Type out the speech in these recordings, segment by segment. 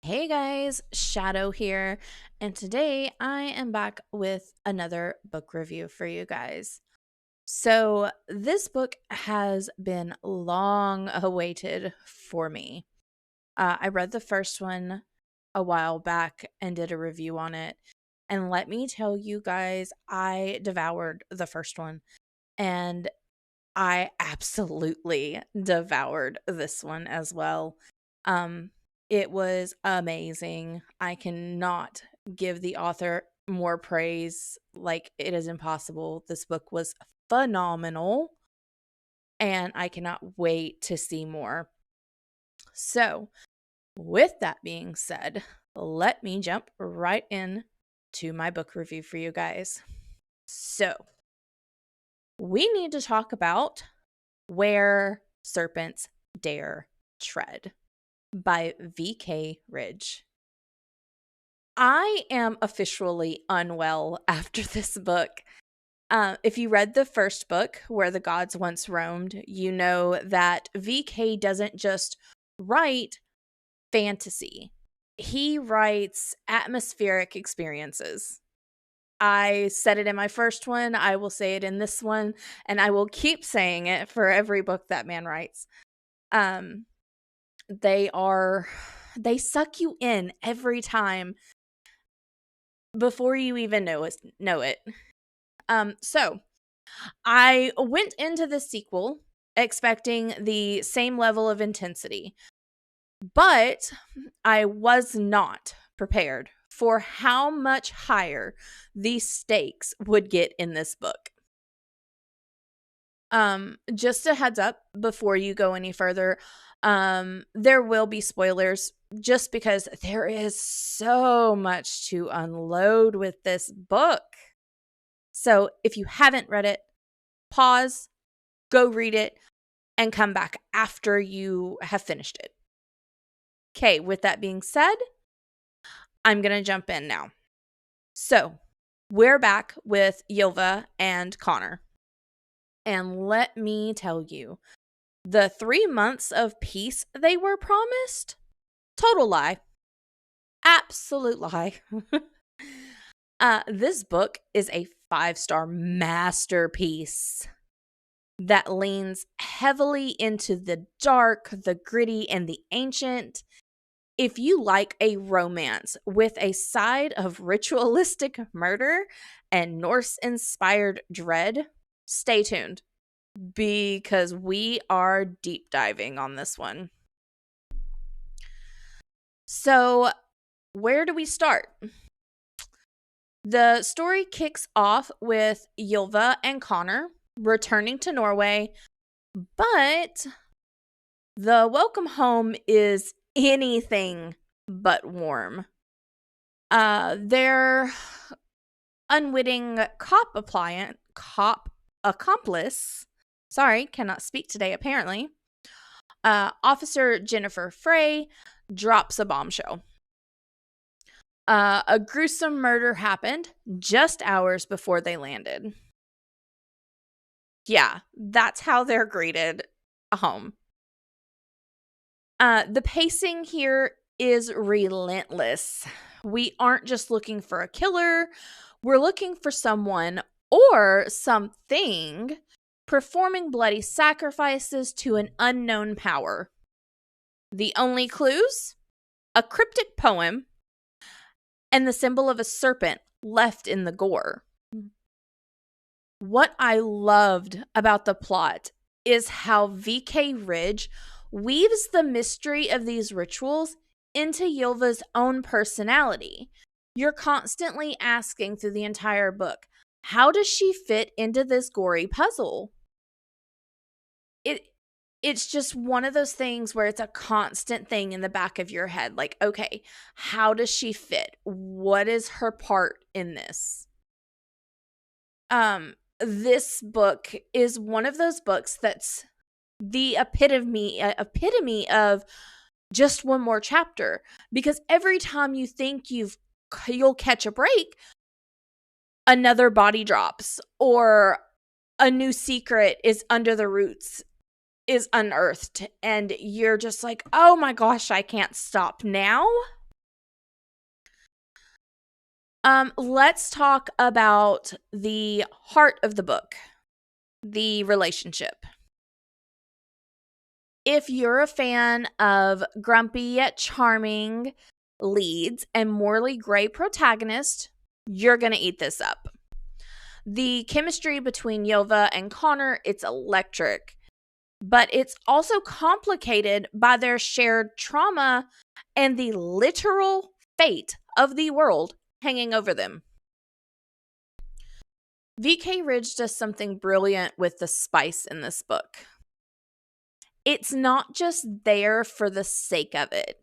Hey guys, Shadow here, and today I am back with another book review for you guys. So, this book has been long awaited for me. I read the first one a while back and did a review on it, and let me tell you guys, I devoured the first one, and I absolutely devoured this one as well. Um, it was amazing. I cannot give the author more praise. Like, it is impossible. This book was phenomenal, and I cannot wait to see more. So, with that being said, let me jump right in to my book review for you guys. So, we need to talk about Where Serpents Dare Tread by VKRidge. I am officially unwell after this book. If you read the first book, Where the Gods Once Roamed, you know that VK doesn't just write fantasy. He writes atmospheric experiences. I said it in my first one, I will say it in this one, and I will keep saying it for every book that man writes. Um, they suck you in every time before you even know it. So I went into the sequel expecting the same level of intensity, but I was not prepared for how much higher these stakes would get in this book. Just a heads up before you go any further, there will be spoilers just because there is so much to unload with this book. So if you haven't read it, pause, go read it, and come back after you have finished it. Okay, with that being said, I'm going to jump in now. So, we're back with Ylva and Connor. And let me tell you, the 3 months of peace they were promised, total lie. Absolute lie. This book is a 5-star masterpiece that leans heavily into the dark, the gritty, and the ancient. If you like a romance with a side of ritualistic murder and Norse-inspired dread, stay tuned because we are deep diving on this one. So, where do we start? The story kicks off with Ylva and Connor returning to Norway, but the welcome home is anything but warm. Their unwitting cop accomplice, sorry, cannot speak today apparently, Officer Jennifer Frey drops a bombshell. A gruesome murder happened just hours before they landed. Yeah, that's how they're greeted home. The pacing here is relentless. We aren't just looking for a killer, we're looking for someone or something performing bloody sacrifices to an unknown power. The only clues? A cryptic poem and the symbol of a serpent left in the gore. What I loved about the plot is how VKRidge weaves the mystery of these rituals into Ylva's own personality. You're constantly asking through the entire book, how does she fit into this gory puzzle? It's just one of those things where it's a constant thing in the back of your head. Like, okay, how does she fit? What is her part in this? This book is one of those books that's the epitome of just one more chapter, because every time you think you'll catch a break, another body drops or a new secret is under the roots, is unearthed, and you're just like, oh my gosh, I can't stop now. Let's talk about the heart of the book, the relationship. If you're a fan of grumpy yet charming leads and morally gray protagonist, you're going to eat this up. The chemistry between Yova and Connor, it's electric, but it's also complicated by their shared trauma and the literal fate of the world hanging over them. VKRidge does something brilliant with the spice in this book. It's not just there for the sake of it.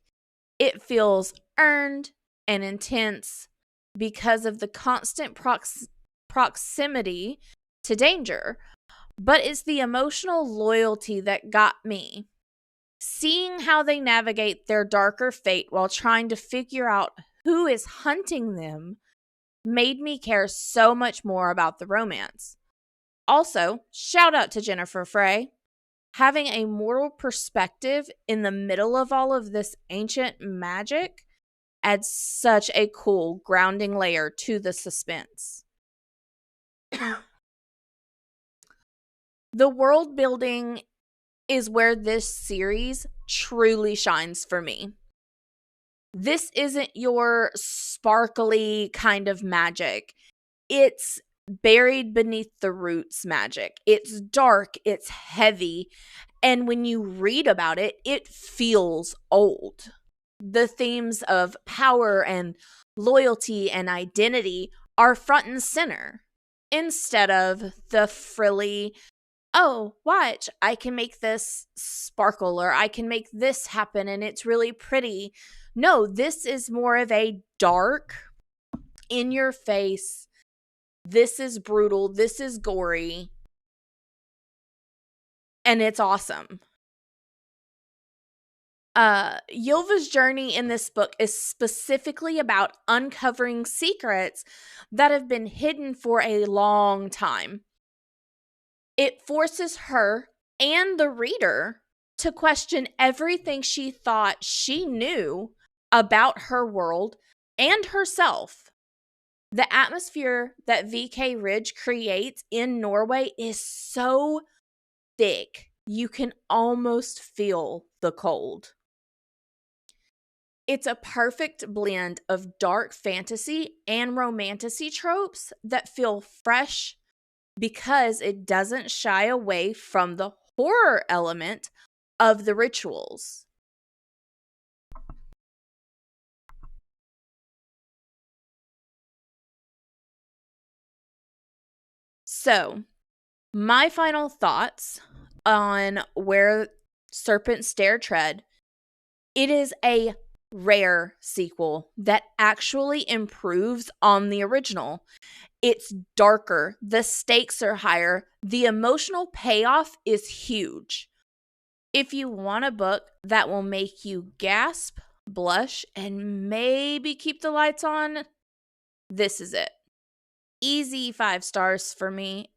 It feels earned and intense because of the constant proximity to danger, but it's the emotional loyalty that got me. Seeing how they navigate their darker fate while trying to figure out who is hunting them made me care so much more about the romance. Also, shout out to Jennifer Frey. Having a moral perspective in the middle of all of this ancient magic adds such a cool grounding layer to the suspense. The world building is where this series truly shines for me. This isn't your sparkly kind of magic. It's buried beneath the roots magic. It's dark, it's heavy, and when you read about it, it feels old. The themes of power and loyalty and identity are front and center instead of the frilly, oh, watch, I can make this sparkle or I can make this happen and it's really pretty. No, this is more of a dark, in your face, this is brutal, this is gory, and it's awesome. Ylva's journey in this book is specifically about uncovering secrets that have been hidden for a long time. It forces her and the reader to question everything she thought she knew about her world and herself. The atmosphere that VKRidge creates in Norway is so thick, you can almost feel the cold. It's a perfect blend of dark fantasy and romantasy tropes that feel fresh because it doesn't shy away from the horror element of the rituals. So, my final thoughts on Where Serpents Dare Tread. It is a rare sequel that actually improves on the original. It's darker, the stakes are higher, the emotional payoff is huge. If you want a book that will make you gasp, blush, and maybe keep the lights on, this is it. Easy 5 stars for me.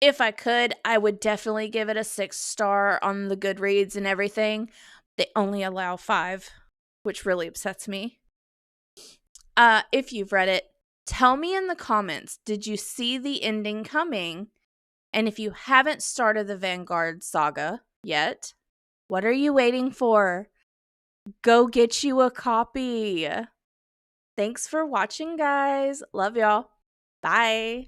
If I could, I would definitely give it a 6-star on the Goodreads and everything. They only allow 5, which really upsets me. If you've read it, tell me in the comments, did you see the ending coming? And if you haven't started the Vanguard saga yet, what are you waiting for? Go get you a copy. Thanks for watching, guys. Love y'all. Bye.